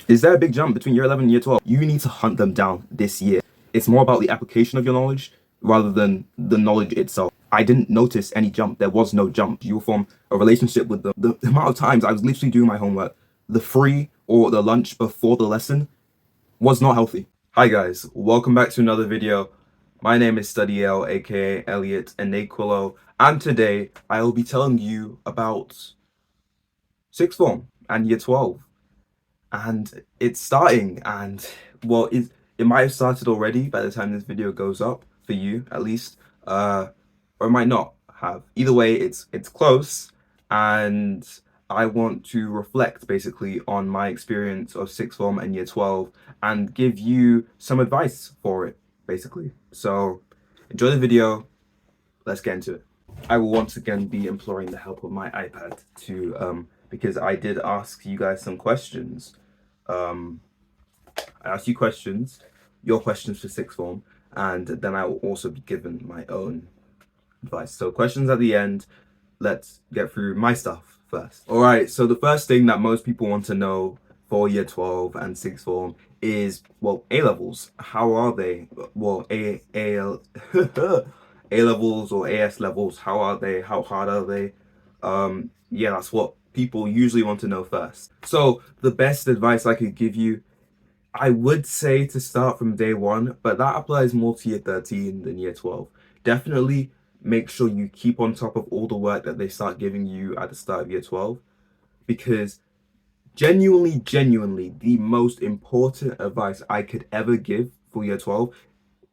Is there a big jump between year 11 and year 12? You need to hunt them down this year. It's more about the application of your knowledge rather than the knowledge itself. I didn't notice any jump. There was no jump. You'll form a relationship with them. The amount of times I was literally doing my homework, the free or the lunch before the lesson was not healthy. Hi guys, welcome back to another video. My name is Study-L, aka Elliot Enequilo, and today I will be telling you about sixth form and year 12. And it's starting, and well, it might have started already by the time this video goes up, for you at least, or it might not have. Either way, it's close, and I want to reflect basically on my experience of sixth form and year 12 and give you some advice for it, basically. So enjoy the video, let's get into it. I will once again be imploring the help of my iPad to because I did ask you guys some questions. I asked you questions, your questions for sixth form, and then I will also be given my own advice. So questions at the end. Let's get through my stuff first. All right, so the first thing that most people want to know for year 12 and sixth form is, well, A-levels. How are they? Well, A-levels or AS levels, how are they? How hard are they? Yeah, that's what people usually want to know first. So the best advice I could give you, I would say to start from day one, but that applies more to year 13 than year 12. Definitely make sure you keep on top of all the work that they start giving you at the start of year 12, because genuinely, the most important advice I could ever give for year 12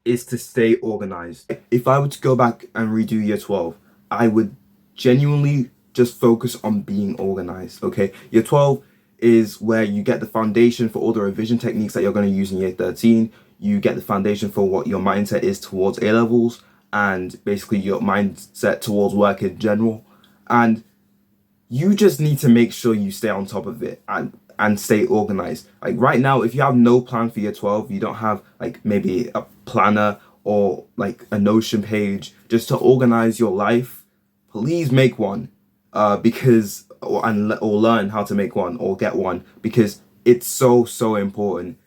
is to stay organized. If I were to go back and redo year 12, I would genuinely just focus on being organized, okay? Year 12 is where you get the foundation for all the revision techniques that you're going to use in year 13. You get the foundation for what your mindset is towards A-levels and basically your mindset towards work in general. And you just need to make sure you stay on top of it and stay organized. Like right now, if you have no plan for year 12, you don't have like maybe a planner or like a Notion page just to organize your life, please make one. Because or learn how to make one or get one, because it's so important.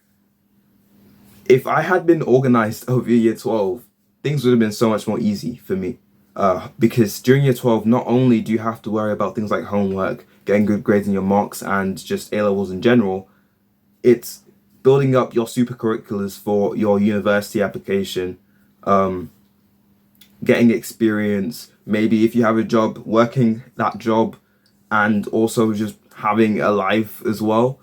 If I had been organized over year 12, things would have been so much more easy for me. Because during year 12, not only do you have to worry about things like homework, getting good grades in your mocks, and just A-levels in general, it's building up your super-curriculars for your university application, getting experience, maybe if you have a job, working that job, and also just having a life as well.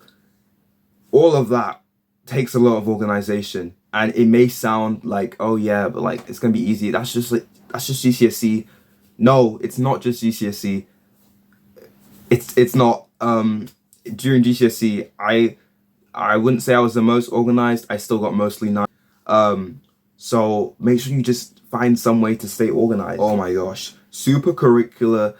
All of that takes a lot of organization, and it may sound like, oh yeah, but like it's gonna be easy. That's just GCSE. No, it's not just GCSE. It's not. During GCSE, I wouldn't say I was the most organized. I still got mostly 9. So make sure you just find some way to stay organized. Oh my gosh, super-curricular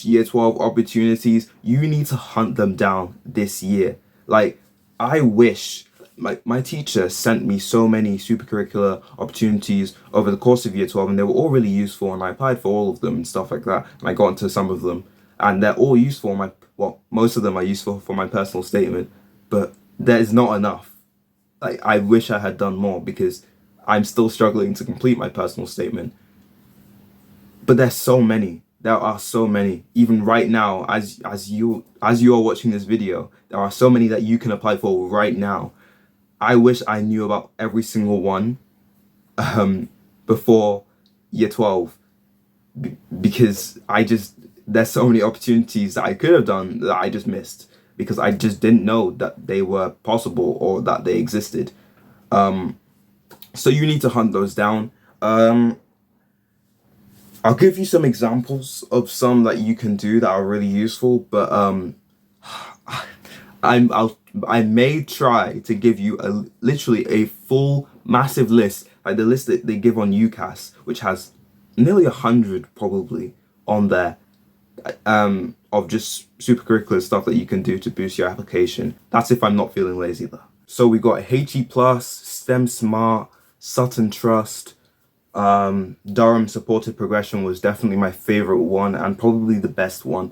/ year 12 opportunities, you need to hunt them down this year. Like, I wish my teacher sent me so many super-curricular opportunities over the course of year 12, and they were all really useful, and I applied for all of them and stuff like that, and I got into some of them, and they're all useful. Most of them are useful for my personal statement, but there's not enough. Like, I wish I had done more, because I'm still struggling to complete my personal statement. But there's so many. There are so many. Even right now, as you are watching this video, there are so many that you can apply for right now. I wish I knew about every single one before year 12, because there's so many opportunities that I could have done that I just missed because I just didn't know that they were possible or that they existed. So you need to hunt those down. I'll give you some examples of some that you can do that are really useful, but I may try to give you literally a full massive list, like the list that they give on UCAS, which has nearly 100 probably on there, of just super-curricular stuff that you can do to boost your application. That's if I'm not feeling lazy though. So we got HE Plus, STEM Smart, Sutton Trust, Durham Supported Progression was definitely my favorite one and probably the best one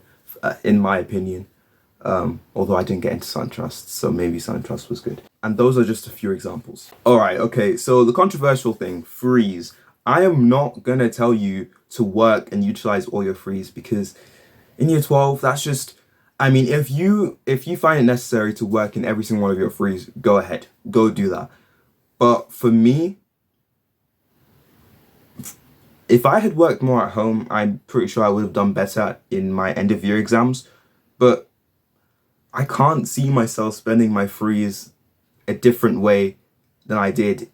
in my opinion. Although I didn't get into SunTrust, so maybe SunTrust was good. And those are just a few examples. All right, okay, so the controversial thing, freeze. I am not gonna tell you to work and utilize all your freeze, because in year 12, that's just, I mean, if you find it necessary to work in every single one of your frees, go ahead, go do that. But for me, if I had worked more at home, I'm pretty sure I would have done better in my end of year exams. But I can't see myself spending my frees a different way than I did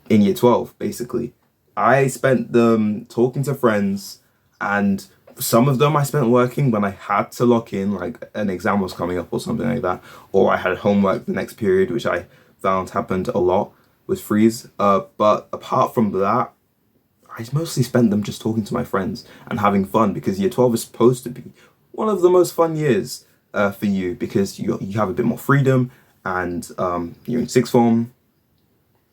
in year 12, basically. I spent them talking to friends, and some of them I spent working when I had to lock in, like an exam was coming up or something like that, or I had homework the next period, which I found happened a lot with freeze. But apart from that, I mostly spent them just talking to my friends and having fun, because year 12 is supposed to be one of the most fun years for you, because you have a bit more freedom, and you're in sixth form,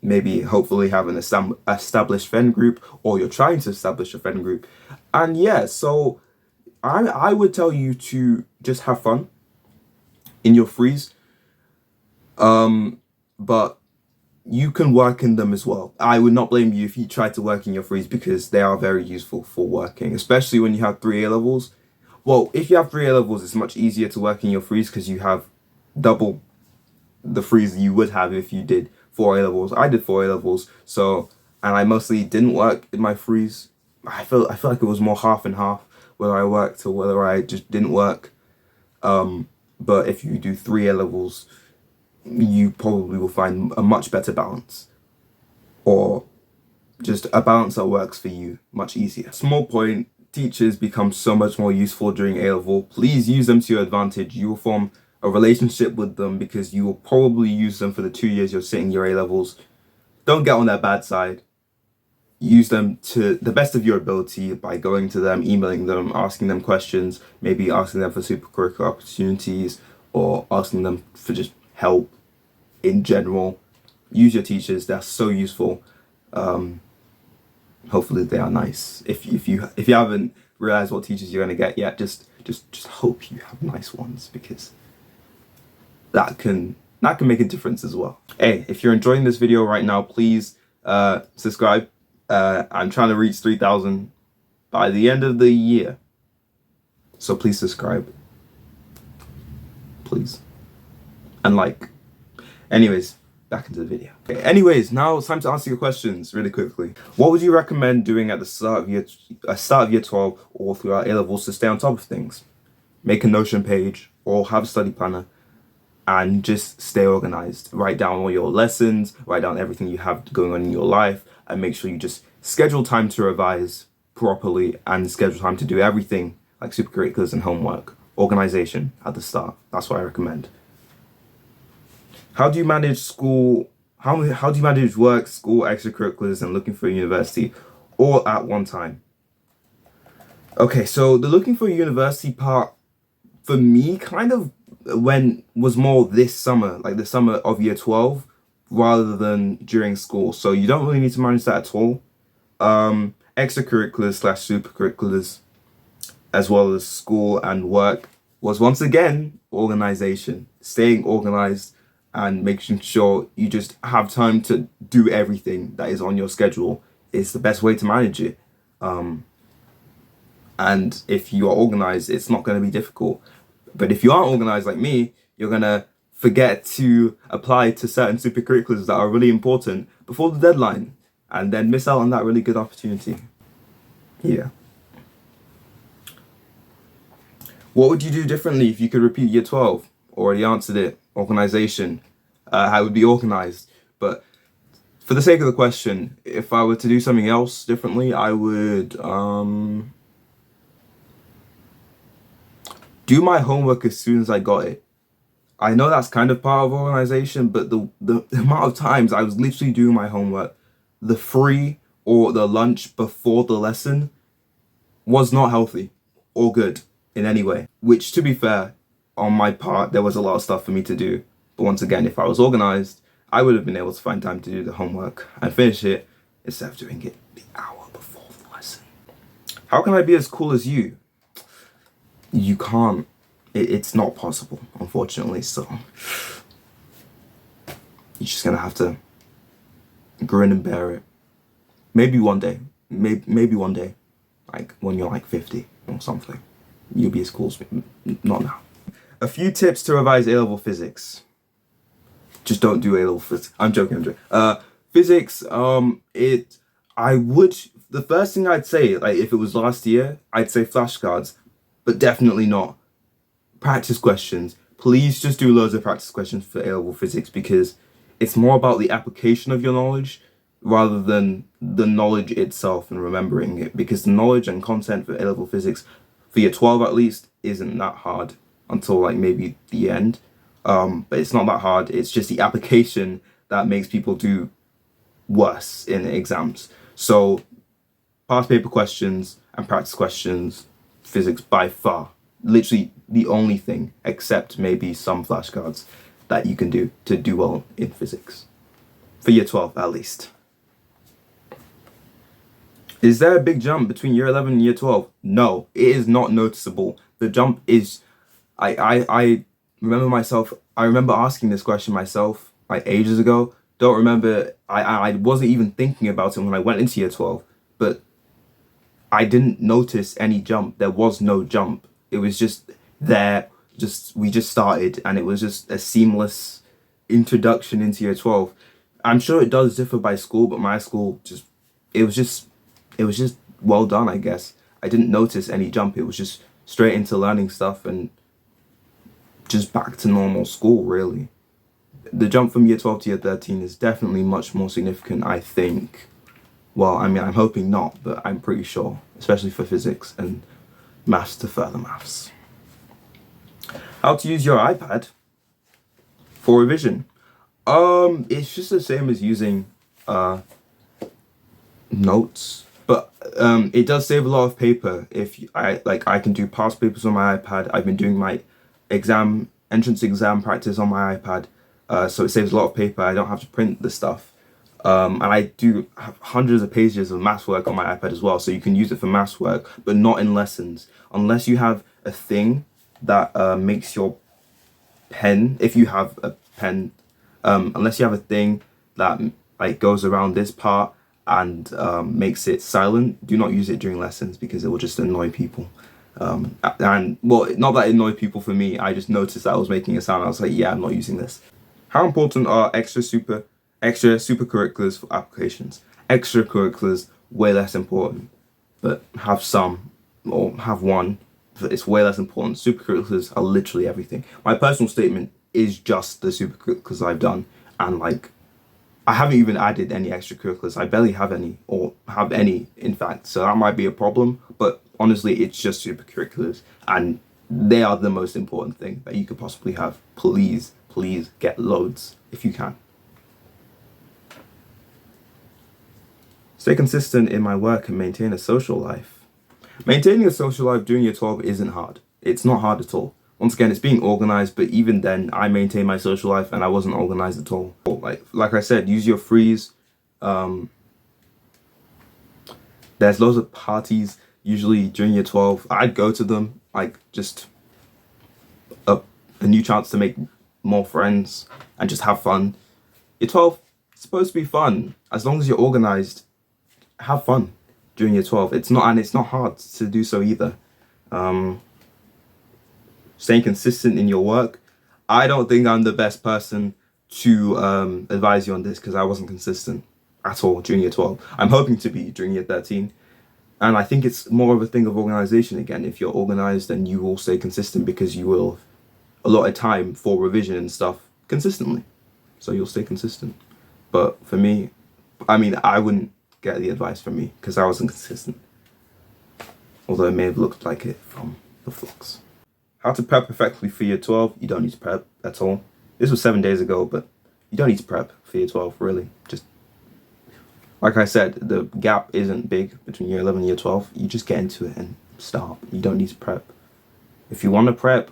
maybe hopefully have an established friend group, or you're trying to establish a friend group. And yeah, so I would tell you to just have fun in your frees, but you can work in them as well. I would not blame you if you try to work in your frees, because they are very useful for working, especially when you have 3 A levels. Well, if you have 3 A levels, it's much easier to work in your frees because you have double the frees you would have if you did 4 A levels. I did 4 A levels, so, and I mostly didn't work in my frees. I feel like it was more half and half, whether I worked or whether I just didn't work. But if you do 3 A levels, you probably will find a much better balance, or just a balance that works for you much easier. Small point, teachers become so much more useful during A level. Please use them to your advantage. You will form a relationship with them, because you will probably use them for the 2 years you're sitting your A levels. Don't get on their bad side. Use them to the best of your ability by going to them, emailing them, asking them questions, maybe asking them for super-curricular opportunities, or asking them for just help in general. Use your teachers, they're so useful. Hopefully they are nice. If you haven't realized what teachers you're gonna get yet, just hope you have nice ones, because that can make a difference as well. Hey, if you're enjoying this video right now, please subscribe. I'm trying to reach 3,000 by the end of the year, so please subscribe, please, and like. Anyways, back into the video. Okay, anyways, now it's time to answer your questions really quickly. What would you recommend doing at the start of year 12 or throughout A levels to stay on top of things? Make a Notion page or have a study planner, and just stay organized. Write down all your lessons, write down everything you have going on in your life, and make sure you just schedule time to revise properly and schedule time to do everything like supercurriculars and homework. Organization at the start. That's what I recommend. How do you manage school? How do you manage work, school, extracurriculars, and looking for a university all at one time? Okay, so the looking for a university part for me kind of was more this summer, like the summer of year 12, rather than during school. So you don't really need to manage that at all. Extracurriculars / supercurriculars, as well as school and work, was once again organization. Staying organized and making sure you just have time to do everything that is on your schedule is the best way to manage it. And if you are organized, it's not going to be difficult. But if you aren't organized like me, you're going to forget to apply to certain supercurriculars that are really important before the deadline, and then miss out on that really good opportunity. Yeah. What would you do differently if you could repeat year 12? Already answered it. Organization. I would be organized. But for the sake of the question, if I were to do something else differently, I would do my homework as soon as I got it. I know that's kind of part of organization, but the amount of times I was literally doing my homework, the free or the lunch before the lesson, was not healthy or good in any way. Which, to be fair, on my part, there was a lot of stuff for me to do. But once again, if I was organized, I would have been able to find time to do the homework and finish it instead of doing it the hour before the lesson. How can I be as cool as you? You can't. it's not possible, unfortunately. So you're just gonna have to grin and bear it. Maybe one day, maybe one day, like when you're like 50 or something, you'll be as cool as me. Not now. A few tips to revise A-level physics. Just don't do A-level physics. I'm joking. Physics, the first thing I'd say, like if it was last year, I'd say flashcards, but definitely not practice questions. Please just do loads of practice questions for A-level physics, because it's more about the application of your knowledge rather than the knowledge itself and remembering it, because the knowledge and content for A-level physics, for year 12 at least, isn't that hard until like maybe the end. But it's not that hard. It's just the application that makes people do worse in exams. So past paper questions and practice questions, physics by far, literally the only thing, except maybe some flashcards, that you can do to do well in physics. For year 12 at least. Is there a big jump between year 11 and year 12? No, it is not noticeable. The jump is, I remember asking this question myself like ages ago. Don't remember, I wasn't even thinking about it when I went into year 12, but I didn't notice any jump. There was no jump. It was just there, we just started, and it was just a seamless introduction into year 12. I'm sure it does differ by school, but my school it was just well done, I guess. I didn't notice any jump. It was just straight into learning stuff and just back to normal school, really. The jump from year 12 to year 13 is definitely much more significant, I think. Well, I mean, I'm hoping not, but I'm pretty sure, especially for physics and maths to further maths. How to use your iPad for revision. It's just the same as using notes, but it does save a lot of paper. I can do past papers on my iPad. I've been doing my entrance exam practice on my iPad, so it saves a lot of paper. I don't have to print the stuff. And I do have hundreds of pages of maths work on my iPad as well, so you can use it for maths work, but not in lessons. Unless you have a thing that makes your pen, if you have a pen, unless you have a thing that like goes around this part and makes it silent, do not use it during lessons, because it will just annoy people. And well, not that it annoyed people for me, I just noticed that I was making a sound. I was like, yeah, I'm not using this. How important are extra supercurriculars for applications? Extracurriculars, way less important, but have some, or have one, but it's way less important. Supercurriculars are literally everything. My personal statement is just the supercurriculars I've done, and like, I haven't even added any extracurriculars. I barely have any, or have any, in fact, so that might be a problem, but honestly, it's just supercurriculars, and they are the most important thing that you could possibly have. Please get loads if you can. Stay consistent in my work and maintain a social life. Maintaining a social life during year 12 isn't hard. It's not hard at all. Once again, it's being organized, but even then, I maintained my social life and I wasn't organized at all. Like I said, use your freeze. There's loads of parties, usually during year 12. I'd go to them, like just a new chance to make more friends and just have fun. Year 12, it's supposed to be fun. As long as you're organized, have fun during year 12. It's not hard to do so either. Staying consistent in your work. I don't think I'm the best person to advise you on this, because I wasn't consistent at all during year 12. I'm hoping to be during year 13. And I think it's more of a thing of organization again. If you're organized, then you will stay consistent, because you will allot time for revision and stuff consistently. So you'll stay consistent. But for me, I mean, I wouldn't get the advice from me, because I wasn't consistent. Although it may have looked like it from the vlogs. How to prep effectively for year 12. You don't need to prep at all. This was 7 days ago, but you don't need to prep for year 12, really. Just, like I said, the gap isn't big between year 11 and year 12. You just get into it and start. You don't need to prep. If you want to prep,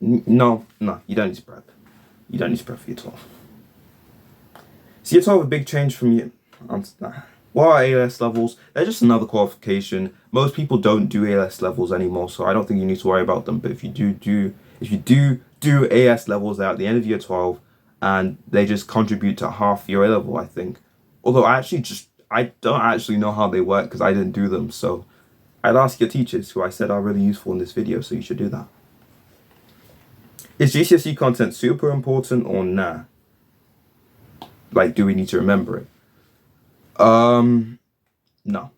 no, you don't need to prep. You don't need to prep for year 12. Is year 12 a big change from year... What are ALS levels? They're just another qualification. Most people don't do ALS levels anymore, so I don't think you need to worry about them. But if you do AS levels, they're at the end of year 12, and they just contribute to half your A level, I think. Although I don't actually know how they work because I didn't do them. So I'd ask your teachers, who I said are really useful in this video, so you should do that. Is GCSE content super important or nah? Like, do we need to remember it? No.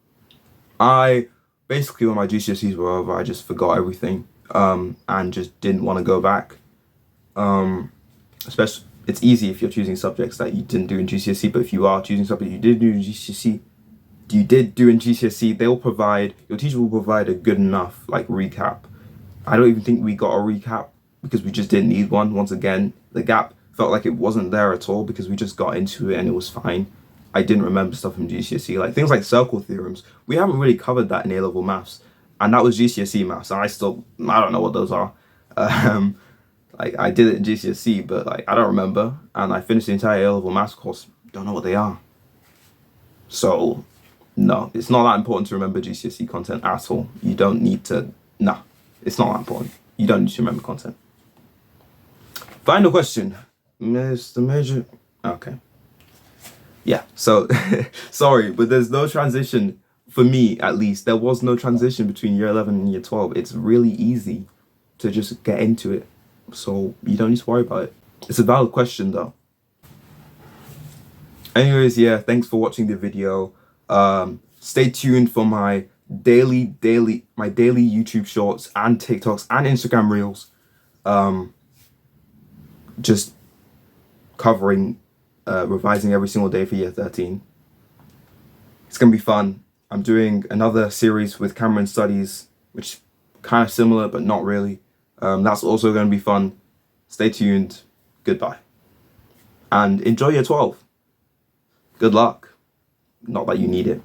I basically, when my GCSEs were over, I just forgot everything, and just didn't want to go back. Especially, it's easy if you're choosing subjects that you didn't do in GCSE, but if you are choosing something you did do in GCSE, your teacher will provide a good enough, like, recap. I don't even think we got a recap because we just didn't need one. Once again, the gap felt like it wasn't there at all because we just got into it and it was fine. I didn't remember stuff from GCSE, like things like circle theorems. We haven't really covered that in A-level maths, and that was GCSE maths, and I don't know what those are. Like, I did it in GCSE, but like I don't remember, and I finished the entire A-level maths course, don't know what they are. So, no, it's not that important to remember GCSE content at all. You don't need to, nah, it's not that important. You don't need to remember content. Final question. Mr. Major, okay. Yeah, so, sorry, but there's no transition, for me at least, there was no transition between year 11 and year 12. It's really easy to just get into it, so you don't need to worry about it. It's a valid question though. Anyways, yeah, thanks for watching the video. Stay tuned for my daily YouTube shorts and TikToks and Instagram reels. Just covering revising every single day for year 13. It's gonna be fun. I'm doing another series with Cameron Studies, which kind of similar but not really. That's also gonna be fun. Stay tuned. Goodbye. And enjoy year 12. Good luck. Not that you need it.